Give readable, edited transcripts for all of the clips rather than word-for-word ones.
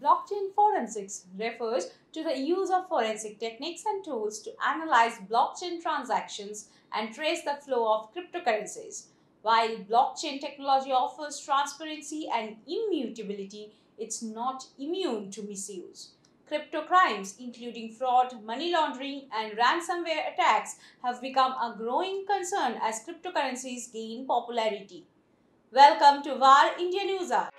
Blockchain forensics refers to the use of forensic techniques and tools to analyze blockchain transactions and trace the flow of cryptocurrencies. While blockchain technology offers transparency and immutability, it's not immune to misuse. Crypto crimes, including fraud, money laundering, and ransomware attacks, have become a growing concern as cryptocurrencies gain popularity. Welcome to VAR India News Hour.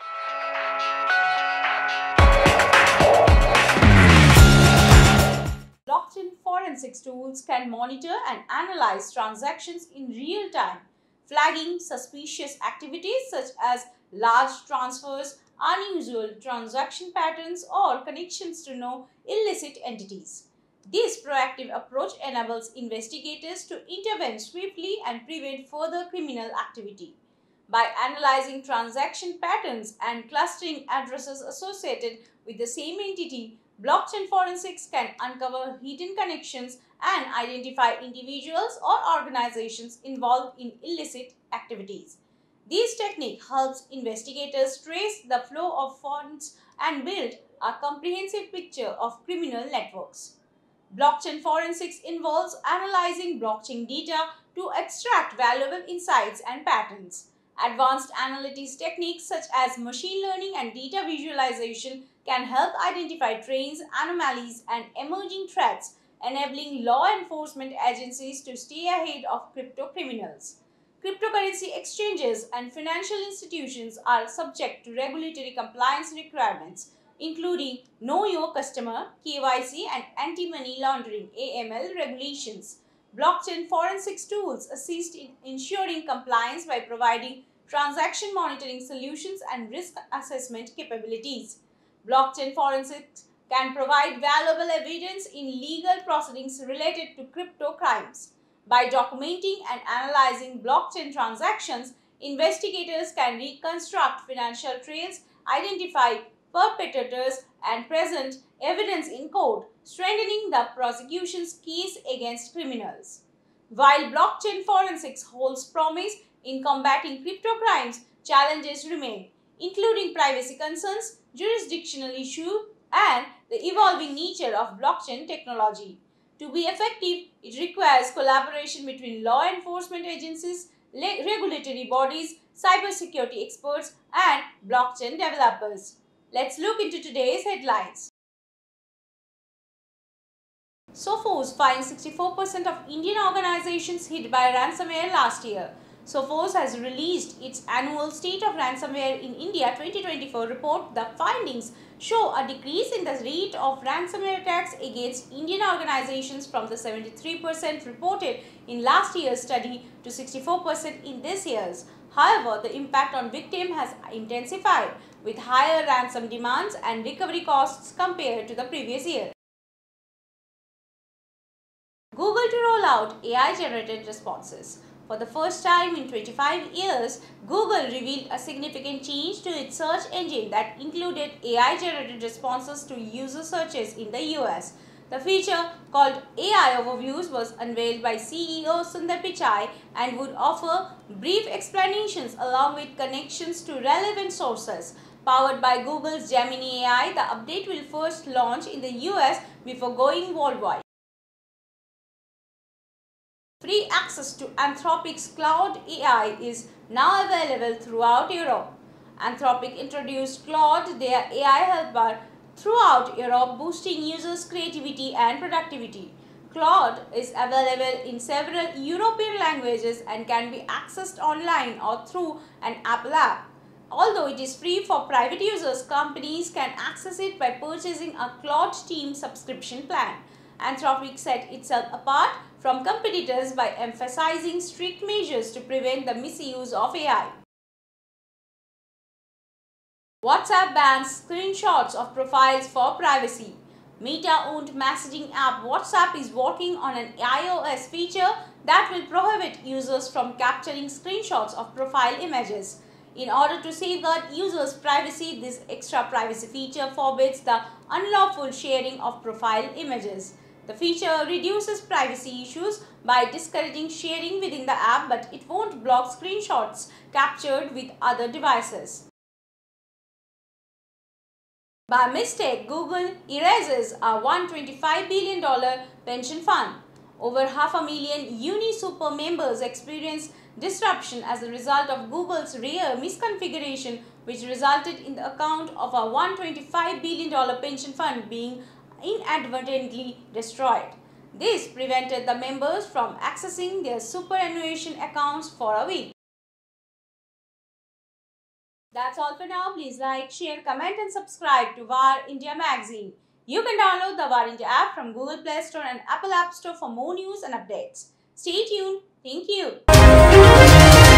Blockchain forensics tools can monitor and analyze transactions in real time, flagging suspicious activities such as large transfers, unusual transaction patterns, or connections to illicit entities. This proactive approach enables investigators to intervene swiftly and prevent further criminal activity. By analyzing transaction patterns and clustering addresses associated with the same entity, blockchain forensics can uncover hidden connections and identify individuals or organizations involved in illicit activities. This technique helps investigators trace the flow of funds and build a comprehensive picture of criminal networks. Blockchain forensics involves analyzing blockchain data to extract valuable insights and patterns. Advanced analytics techniques such as machine learning and data visualization can help identify trends, anomalies, and emerging threats, enabling law enforcement agencies to stay ahead of crypto criminals. Cryptocurrency exchanges and financial institutions are subject to regulatory compliance requirements, including Know Your Customer, KYC, and Anti-Money Laundering (AML) regulations. Blockchain forensics tools assist in ensuring compliance by providing transaction monitoring solutions and risk assessment capabilities. Blockchain forensics can provide valuable evidence in legal proceedings related to crypto crimes. By documenting and analyzing blockchain transactions, investigators can reconstruct financial trails, identify perpetrators, and present evidence in court, strengthening the prosecution's case against criminals. While blockchain forensics holds promise in combating crypto crimes, challenges remain, including privacy concerns, jurisdictional issues, and the evolving nature of blockchain technology. To be effective, it requires collaboration between law enforcement agencies, regulatory bodies, cybersecurity experts, and blockchain developers. Let's look into today's headlines. Sophos finds 64% of Indian organizations hit by ransomware last year. Sophos has released its annual State of Ransomware in India 2024 report. The findings show a decrease in the rate of ransomware attacks against Indian organizations from the 73% reported in last year's study to 64% in this year's. However, the impact on victims has intensified, with higher ransom demands and recovery costs compared to the previous year. Google to roll out AI-generated responses. For the first time in 25 years, Google revealed a significant change to its search engine that included AI-generated responses to user searches in the US. The feature, called AI Overviews, was unveiled by CEO Sundar Pichai and would offer brief explanations along with connections to relevant sources. Powered by Google's Gemini AI, the update will first launch in the US before going worldwide. Free access to Anthropic's Claude AI is now available throughout Europe. Anthropic introduced Claude, their AI helper, throughout Europe, boosting users' creativity and productivity. Claude is available in several European languages and can be accessed online or through an Apple app. Although it is free for private users, companies can access it by purchasing a Claude Team subscription plan. Anthropic set itself apart from competitors by emphasizing strict measures to prevent the misuse of AI. WhatsApp bans screenshots of profiles for privacy. Meta-owned messaging app WhatsApp is working on an iOS feature that will prohibit users from capturing screenshots of profile images. In order to safeguard users' privacy, this extra privacy feature forbids the unlawful sharing of profile images. The feature reduces privacy issues by discouraging sharing within the app, but it won't block screenshots captured with other devices. By mistake, Google erases a $125 billion pension fund. Over 500,000 UniSuper members experienced disruption as a result of Google's rare misconfiguration, which resulted in the account of a $125 billion pension fund being inadvertently destroyed. This prevented the members from accessing their superannuation accounts for a week. That's all for now. Please like, share, comment and subscribe to VAR India magazine. You can download the VAR India app from Google Play Store and Apple App Store for more news and updates. Stay tuned. Thank you.